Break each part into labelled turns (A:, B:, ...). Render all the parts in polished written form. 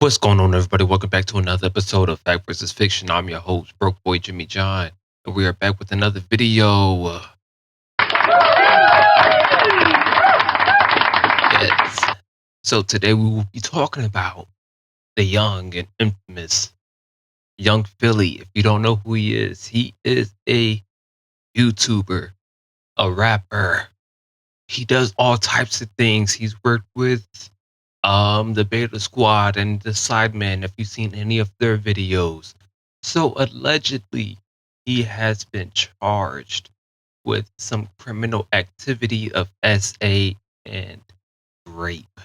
A: What's going on, everybody? Welcome back to another episode of Fact vs. Fiction. I'm your host, Broke Boy Jimmy John, and we are back with another video. Yes. So today we will be talking about the young and infamous Young Philly. If you don't know who he is a YouTuber, a rapper. He does all types of things. He's worked with the Beta Squad and the Sidemen, if you've seen any of their videos. So allegedly, he has been charged with some criminal activity of SA and rape.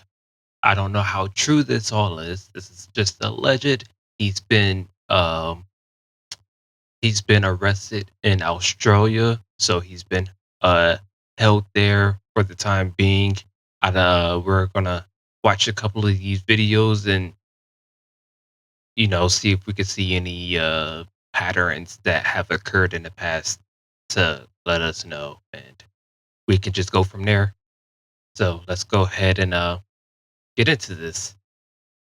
A: I don't know how true this all is. This is just alleged. He's been arrested in Australia, so he's been held there for the time being. We're gonna watch a couple of these videos and see if we could see any patterns that have occurred in the past to let us know, and we can just go from there. So let's go ahead and get into this.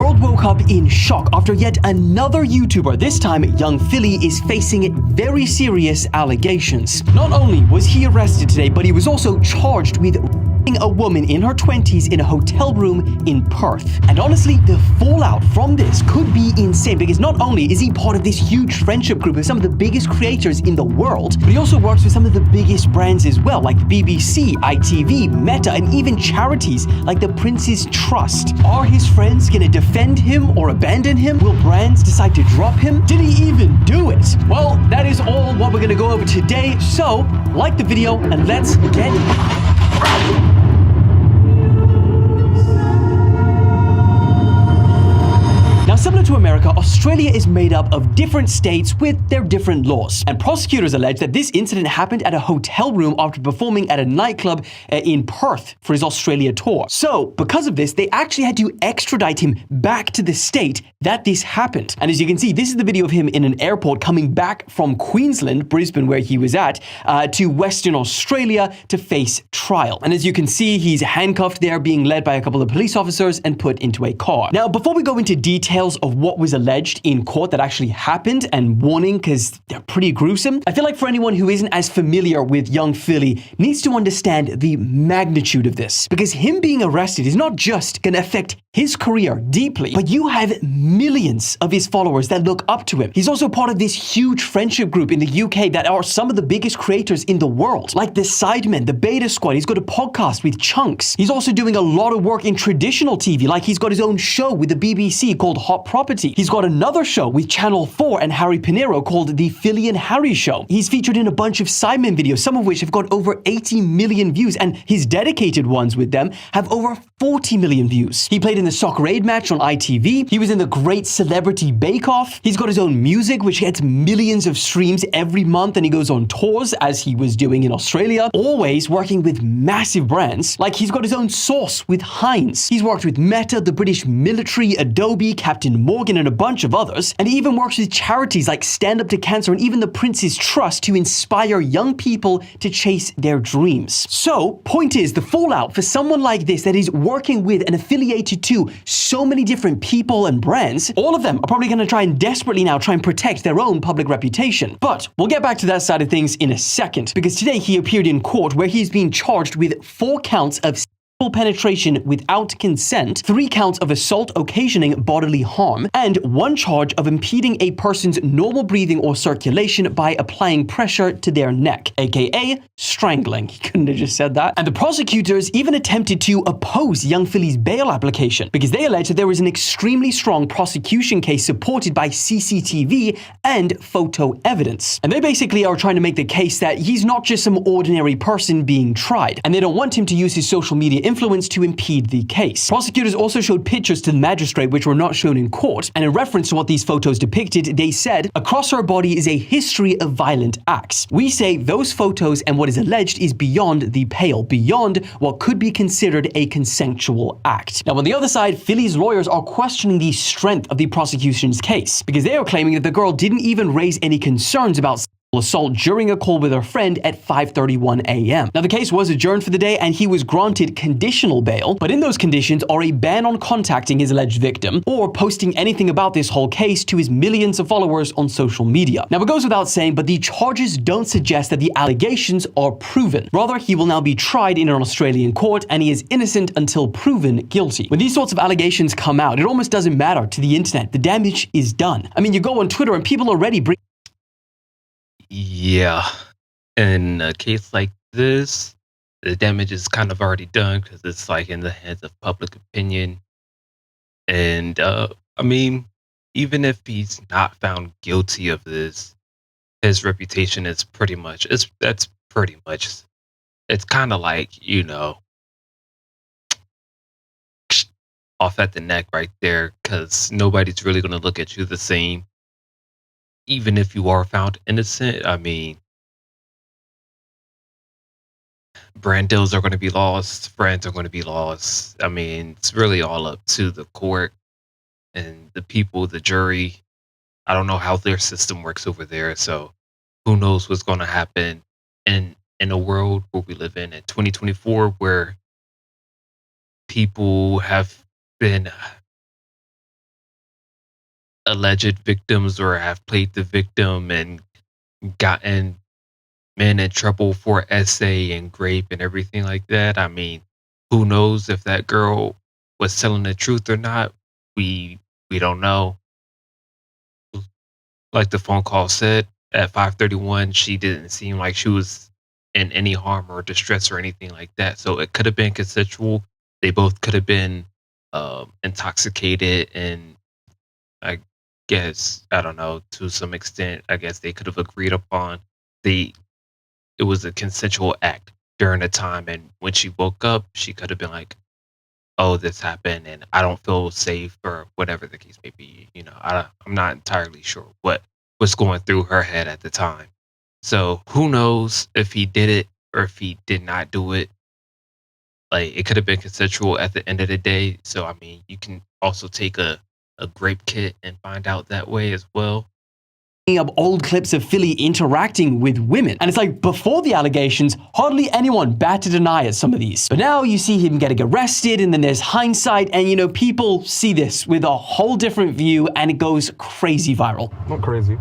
B: The world woke up in shock after yet another YouTuber, this time Young Philly, is facing very serious allegations. Not only was he arrested today, but he was also charged with raping a woman in her 20s in a hotel room in Perth. And honestly, the fallout from this could be insane, because not only is he part of this huge friendship group of some of the biggest creators in the world, but he also works with some of the biggest brands as well, like the BBC, ITV, Meta, and even charities like the Prince's Trust. Are his friends gonna defend him or abandon him? Will brands decide to drop him? Did he even do it? Well, that is all what we're gonna go over today, so like the video and let's get Now, similar to America, Australia is made up of different states with their different laws. And prosecutors allege that this incident happened at a hotel room after performing at a nightclub in Perth for his Australia tour. So, because of this, they actually had to extradite him back to the state that this happened. And as you can see, this is the video of him in an airport coming back from Queensland, Brisbane, where he was at, to Western Australia to face trial. And as you can see, he's handcuffed there, being led by a couple of police officers and put into a car. Now, before we go into details of what was alleged in court that actually happened, and warning, because they're pretty gruesome, I feel like for anyone who isn't as familiar with Young Philly needs to understand the magnitude of this, because him being arrested is not just going to affect his career deeply, but you have millions of his followers that look up to him. He's also part of this huge friendship group in the UK that are some of the biggest creators in the world, like the Sidemen, the Beta Squad. He's got a podcast with Chunks. He's also doing a lot of work in traditional TV, like he's got his own show with the BBC called Hot Property. He's got another show with Channel 4 and Harry Pinero called The Philly and Harry Show. He's featured in a bunch of Sidemen videos, some of which have got over 80 million views, and his dedicated ones with them have over 40 million views. He played in the Soccer Aid match on ITV. He was in the Great Celebrity Bake Off. He's got his own music, which gets millions of streams every month, and he goes on tours, as he was doing in Australia, always working with massive brands. Like, he's got his own sauce with Heinz. He's worked with Meta, the British military, Adobe, Captain Morgan, and a bunch of others. And he even works with charities like Stand Up to Cancer and even the Prince's Trust to inspire young people to chase their dreams. So, point is, the fallout for someone like this that is working with and affiliated to so many different people and brands, all of them are probably going to try and desperately now try and protect their own public reputation. But we'll get back to that side of things in a second, because today he appeared in court where he's being charged with 4 counts of penetration without consent, 3 counts of assault occasioning bodily harm, and 1 charge of impeding a person's normal breathing or circulation by applying pressure to their neck, aka strangling. He couldn't have just said that. And the prosecutors even attempted to oppose Young Philly's bail application, because they alleged that there was an extremely strong prosecution case supported by CCTV and photo evidence. And they basically are trying to make the case that he's not just some ordinary person being tried, and they don't want him to use his social media influence to impede the case. Prosecutors also showed pictures to the magistrate which were not shown in court, and in reference to what these photos depicted, they said, "Across her body is a history of violent acts. We say those photos and what is alleged is beyond the pale, beyond what could be considered a consensual act." Now, on the other side, Philly's lawyers are questioning the strength of the prosecution's case, because they are claiming that the girl didn't even raise any concerns about assault during a call with her friend at 5:31 a.m. Now, the case was adjourned for the day and he was granted conditional bail, but in those conditions are a ban on contacting his alleged victim or posting anything about this whole case to his millions of followers on social media. Now, it goes without saying, but the charges don't suggest that the allegations are proven. Rather, he will now be tried in an Australian court and he is innocent until proven guilty. When these sorts of allegations come out, it almost doesn't matter to the internet. The damage is done. I mean, you go on Twitter and people already bring.
A: Yeah. In a case like this, the damage is kind of already done because it's like in the hands of public opinion. And I mean, even if he's not found guilty of this, his reputation is pretty much that's pretty much it's kind of like, off at the neck right there because nobody's really going to look at you the same even if you are found innocent. I mean, brand deals are going to be lost, friends are going to be lost. I mean, it's really all up to the court and the people, the jury. I don't know how their system works over there, so who knows what's going to happen in a world where we live in 2024 where people have been alleged victims or have played the victim and gotten men in trouble for essay and grape and everything like that. I mean, who knows if that girl was telling the truth or not? We don't know. Like the phone call said, at 5:31, she didn't seem like she was in any harm or distress or anything like that. So it could have been consensual. They both could have been intoxicated, and I guess I don't know, to some extent. I guess they could have agreed upon the it was a consensual act during the time, and when she woke up, she could have been like, "Oh, this happened, and I don't feel safe," or whatever the case may be. I'm not entirely sure what was going through her head at the time. So who knows if he did it or if he did not do it. Like, it could have been consensual at the end of the day. So I mean, you can also take a grape kit and find out that way as well.
B: Up old clips of Philly interacting with women. And it's like, before the allegations, hardly anyone batted an eye at some of these. But now you see him getting arrested, and then there's hindsight, and people see this with a whole different view, and it goes crazy viral.
C: Not crazy.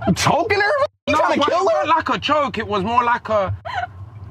D: You choking her? You
C: No,
D: trying
C: it
D: to kill her?
C: wasn't like a choke. It was more like a,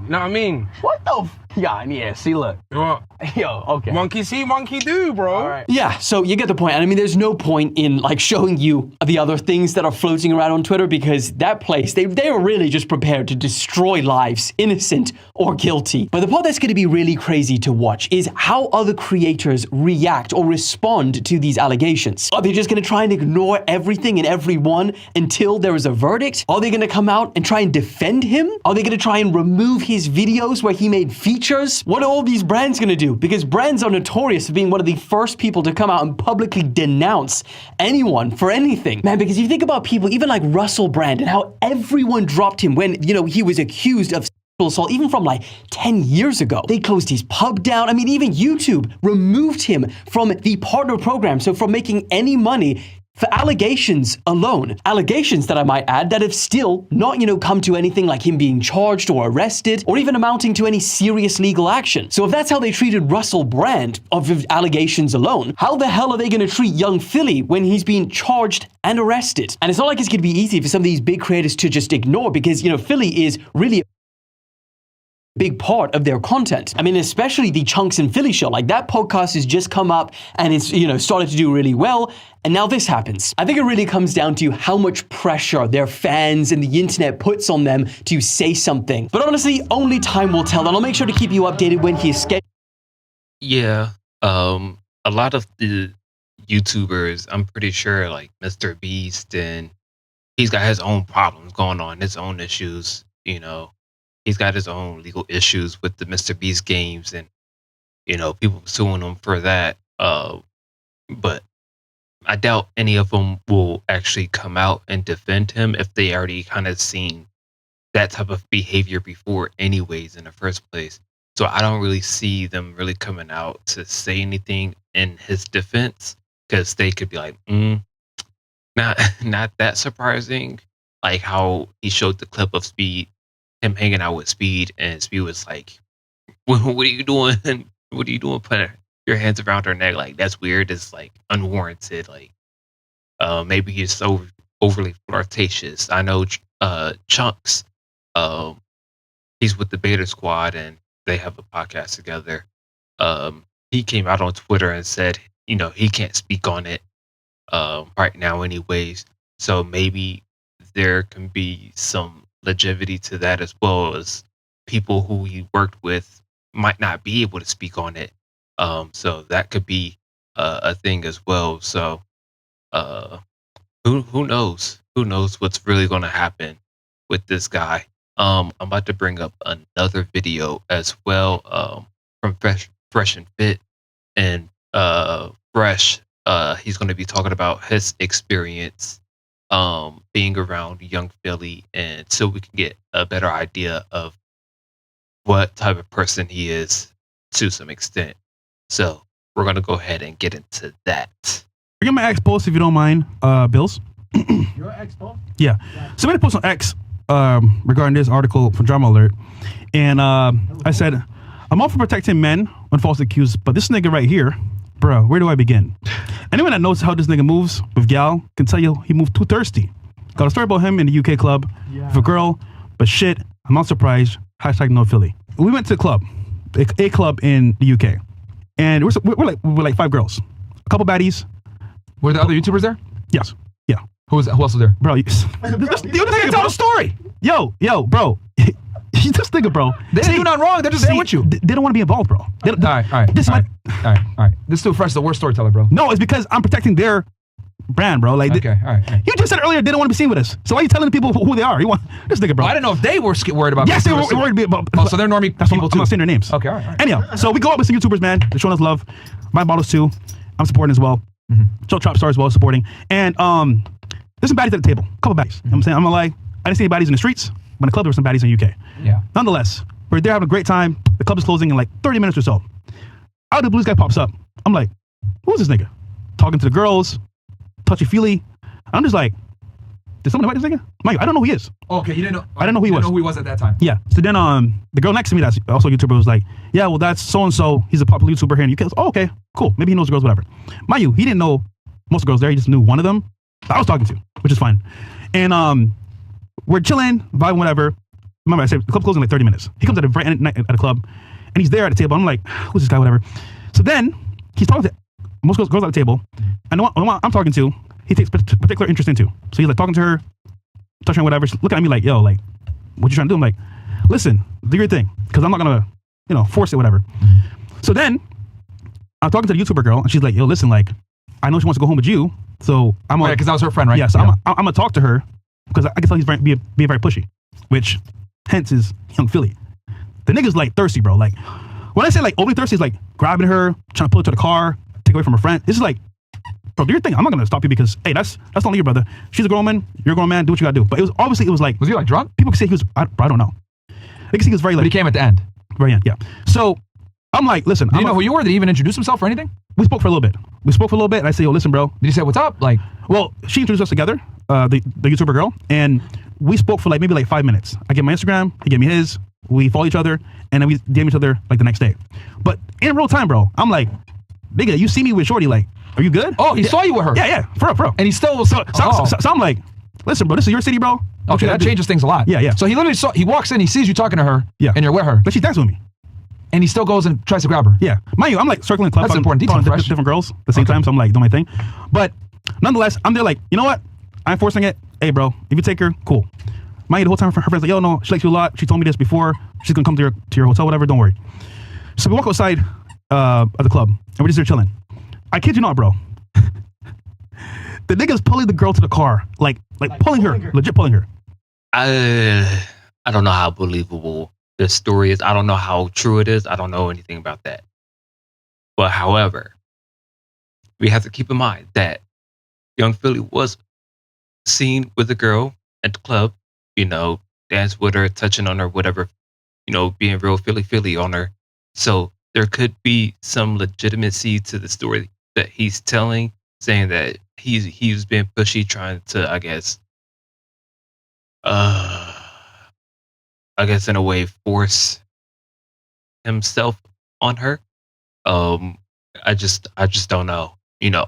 C: you know what I mean?
D: What the yeah, see, look.
C: What?
D: Yo, okay.
C: Monkey see, monkey do, bro.
D: All right.
B: Yeah, so you get the point. And I mean, there's no point in showing you the other things that are floating around on Twitter, because that place, they are really just prepared to destroy lives, innocent or guilty. But the part that's going to be really crazy to watch is how other creators react or respond to these allegations. Are they just going to try and ignore everything and everyone until there is a verdict? Are they going to come out and try and defend him? Are they going to try and remove his videos where he made features? What are all these brands going to do? Because brands are notorious for being one of the first people to come out and publicly denounce anyone for anything. Man, because you think about people, even like Russell Brand, and how everyone dropped him when, he was accused of sexual assault, even from 10 years ago. They closed his pub down. I mean, even YouTube removed him from the partner program. So from making any money for allegations alone. Allegations that I might add that have still not, come to anything like him being charged or arrested or even amounting to any serious legal action. So if that's how they treated Russell Brand of allegations alone, how the hell are they going to treat young Philly when he's being charged and arrested? And it's not like it's going to be easy for some of these big creators to just ignore, because, Philly is really big part of their content. I mean, especially the Chunks and Philly show. Like, that podcast has just come up and it's, started to do really well. And now this happens. I think it really comes down to how much pressure their fans and the internet puts on them to say something. But honestly, only time will tell. And I'll make sure to keep you updated when he escapes.
A: Yeah. A lot of the YouTubers, I'm pretty sure, like Mr. Beast, and he's got his own problems going on, his own issues, He's got his own legal issues with the Mr. Beast games, and people suing him for that. But I doubt any of them will actually come out and defend him if they already kind of seen that type of behavior before, anyways, in the first place. So I don't really see them really coming out to say anything in his defense, because they could be like, not that surprising. like how he showed the clip of Speed, him hanging out with Speed, and Speed was like, what are you doing? What are you doing putting your hands around her neck? Like, that's weird. It's like unwarranted. Like, maybe he's so overly flirtatious. I know Chunks, um, he's with the Beta Squad and they have a podcast together. He came out on Twitter and said, he can't speak on it right now, anyways. So maybe there can be some longevity to that, as well as people who he worked with might not be able to speak on it. So that could be a thing as well. So who knows? Who knows what's really going to happen with this guy? I'm about to bring up another video as well, from Fresh and Fit, and Fresh. He's going to be talking about his experience being around young Philly, and so we can get a better idea of what type of person he is to some extent. So we're going to go ahead and get into that.
E: Bring my ex post if you don't mind, Bills.
D: Your ex post?
E: Yeah. Somebody posted on X regarding this article from Drama Alert, and I said, I'm all for protecting men when falsely accused, but this nigga right here, bro, where do I begin? Anyone that knows how this nigga moves with gal can tell you he moved too thirsty. Got a story about him in the UK club with a girl, but shit, I'm not surprised. Hashtag no Philly. We went to a club, a club in the UK, and we're like 5 girls, a couple baddies.
F: Were there other YouTubers there?
E: Yes. Yeah.
F: Who else was there?
E: Bro, you nigga tell the story. Yo, bro. This nigga, bro.
F: They didn't do nothing wrong. They're just there with you.
E: They don't want to be involved, bro.
F: All right. This is too fresh. The worst storyteller, bro.
E: No, it's because I'm protecting their brand, bro. Like,
F: okay, all right.
E: You just said earlier they don't want to be seen with us. So why are you telling people who they are? You want this nigga, bro?
F: Well, I didn't know if they were worried about.
E: Yes, they were worried about.
F: Oh, so they're normie
E: That's
F: people
E: I'm
F: too.
E: not saying their names.
F: Okay, all right.
E: Anyhow, so we go up with some YouTubers, man. They're showing us love. My bottles too. I'm supporting as well. Show Trap Star as well, supporting. And there's some baddies at the table. A couple baddies. You know what I'm saying? I'm gonna lie. I didn't see any baddies in the streets, but in the club there were some baddies in the UK.
F: Yeah.
E: Nonetheless, we're there having a great time. The club is closing in like 30 minutes or so. Out of the blue, this guy pops up. I'm like, who's this nigga? Talking to the girls, touchy-feely. I'm just like, did someone invite this nigga? Mike, I don't know who he is.
F: Okay, you didn't know.
E: I didn't know who he was.
F: You didn't know who he was at that time.
E: Yeah. So then the girl next to me that's also a YouTuber was like, yeah, well, that's so-and-so. He's a popular YouTuber here in the UK. I was, oh, okay, cool. Maybe he knows the girls, whatever. Mind you, he didn't know most of the girls there. He just knew one of them that I was talking to, which is fine. And we're chilling, vibing, whatever. Remember, I said the club closing in like 30 minutes. He comes at the very end at the club, and he's there at the table. I'm like, who's this guy, whatever. So then he's talking to most girls at the table, and the one I'm talking to, he takes particular interest into. So he's like talking to her, touching her, whatever. She's looking at me like, yo, like, what you trying to do? I'm like, listen, do your thing, because I'm not gonna, force it, whatever. So then I'm talking to the YouTuber girl, and she's like, yo, listen, like, I know she wants to go home with you, so I'm gonna,
F: because that was her friend, right?
E: Yeah, so I'm gonna talk to her, because I can tell he's being very pushy, which hence is young Philly. The nigga's like thirsty, bro. Like, when I say like overly thirsty, he's like grabbing her, trying to pull her to the car, take away from her friend. This is like, bro, do your thing. I'm not gonna stop you because, hey, that's only your brother. She's a grown man, you're a grown man, do what you gotta do. But it was like,
F: was he like drunk?
E: People can say he was, I don't know. They can say he was very like.
F: But he came at the end.
E: Very end, yeah. So I'm like, listen.
F: Did you know who you were? Did he even introduce himself or anything?
E: We spoke for a little bit. And I say, yo, listen, bro.
F: Did he say what's up? Like,
E: well, she introduced us together, the YouTuber girl, and we spoke for maybe 5 minutes. I gave my Instagram, he gave me his, we follow each other, and then we DM each other like the next day. But in real time, bro, I'm like, nigga, you see me with Shorty, like, are you good?
F: Oh, he saw you with her.
E: Yeah, for real.
F: And he still was.
E: So I'm like, listen, bro, this is your city, bro.
F: Okay, that changes things a lot.
E: Yeah.
F: So he literally he walks in, he sees you talking to her, and you're with her.
E: But she danced with me.
F: And he still goes and tries to grab her.
E: Yeah. Mind you, I'm like circling club.
F: That's an important detail, Fresh.
E: Different girls at the same time, so I'm like doing my thing. But nonetheless, I'm there like, you know what? I'm forcing it. Hey, bro, if you take her, cool. Mind you, the whole time her friend's like, yo, no, she likes you a lot. She told me this before. She's gonna come to your hotel, whatever. Don't worry. So we walk outside of the club, and we're just there chilling. I kid you not, bro. The nigga's pulling the girl to the car, like pulling her, legit pulling her.
A: I don't know how believable this story is. I don't know how true it is. I don't know anything about that. But however, we have to keep in mind that young Philly was seen with a girl at the club, dance with her, touching on her, whatever, being real Philly on her. So there could be some legitimacy to the story that he's telling, saying that he was being pushy, trying to, I guess, uh, I guess in a way, force himself on her. Um, I just don't know,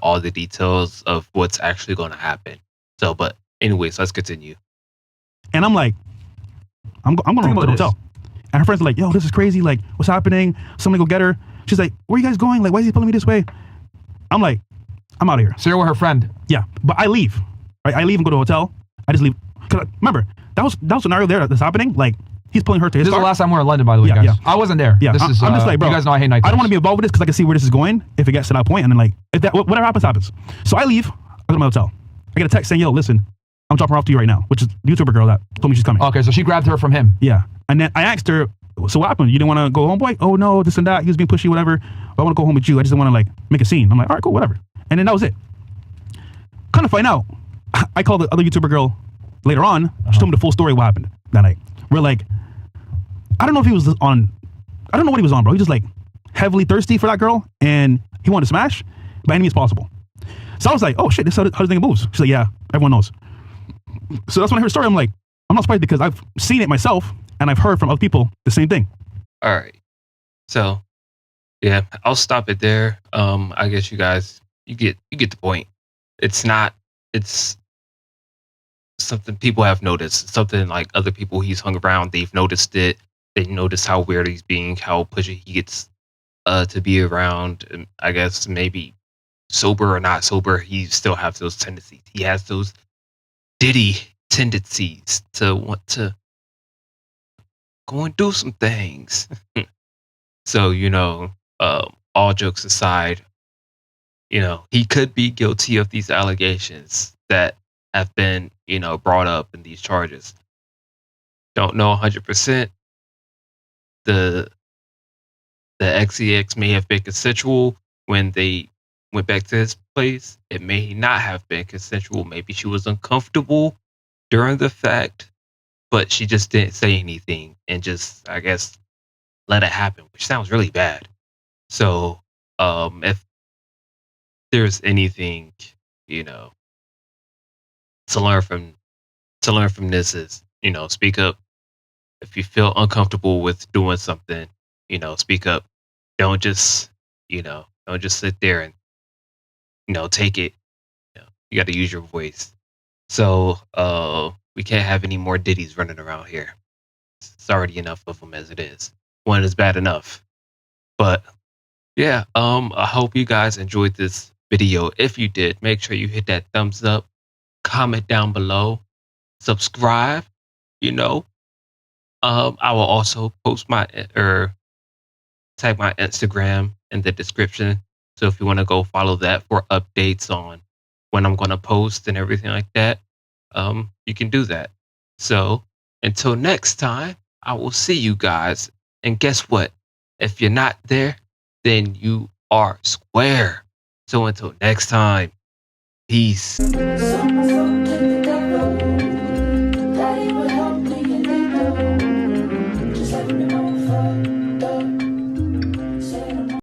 A: all the details of what's actually going to happen. So, but anyways, let's continue.
E: And I'm like, I'm going to the hotel. And her friends are like, yo, this is crazy. Like, what's happening? Somebody go get her. She's like, where are you guys going? Like, why is he pulling me this way? I'm like, I'm out of here.
F: So you're with her friend.
E: Yeah, but I leave. Right? I leave and go to a hotel. I just leave. Cause remember, that was scenario there that's happening. Like, he's pulling her to his
F: This is
E: car.
F: the last time we were in London, by the way,
E: Yeah,
F: guys.
E: yeah.
F: I wasn't there.
E: Yeah,
F: This is,
E: I'm just like, bro.
F: you guys know I hate nightclubs.
E: I don't want to be involved with this because I can see where this is going if it gets to that point, and then like, if that whatever happens, happens. So I leave. I go to my hotel. I get a text saying, yo, listen, I'm dropping her off to you right now, which is the YouTuber girl that told me she's coming.
F: Okay, so she grabbed her from him.
E: Yeah. And then I asked her, so what happened? You didn't want to go home, boy? Oh, no, this and that. He was being pushy, whatever. But I want to go home with you. I just didn't want to, like, make a scene. I'm like, all right, cool, whatever. And then that was it. Kind of find out, I called the other YouTuber girl later on. She told me the full story of what happened that night. We're like, I don't know if he was on, I don't know what he was on, bro. He just, like, heavily thirsty for that girl, and he wanted to smash by any means possible. So I was like, oh, shit, this is how this thing moves. She's like, yeah, everyone knows. So that's when I heard the story. I'm like, I'm not surprised because I've seen it myself and I've heard from other people the same thing.
A: All right. So, yeah, I'll stop it there. I guess you guys, you get the point. It's something people have noticed. Something like other people he's hung around, they've noticed it. They notice how weird he's being, how pushy he gets to be around. And I guess maybe sober or not sober, he still has those tendencies. He has those Diddy tendencies to want to go and do some things. So, all jokes aside, he could be guilty of these allegations that have been, brought up in these charges. Don't know 100%. The XEX may have been consensual when they went back to his place. It may not have been consensual. Maybe she was uncomfortable during the fact, but she just didn't say anything and just, I guess, let it happen, which sounds really bad. So, if there's anything, to learn from this is, speak up. If you feel uncomfortable with doing something, speak up. Don't just, don't just sit there and, take it. You got to use your voice. So, we can't have any more Diddies running around here. It's already enough of them as it is. One is bad enough. But yeah, I hope you guys enjoyed this video. If you did, make sure you hit that thumbs up, comment down below, subscribe. I will also post tag my Instagram in the description. So if you want to go follow that for updates on when I'm going to post and everything like that, you can do that. So until next time, I will see you guys. And guess what? If you're not there, then you are square. So until next time, peace.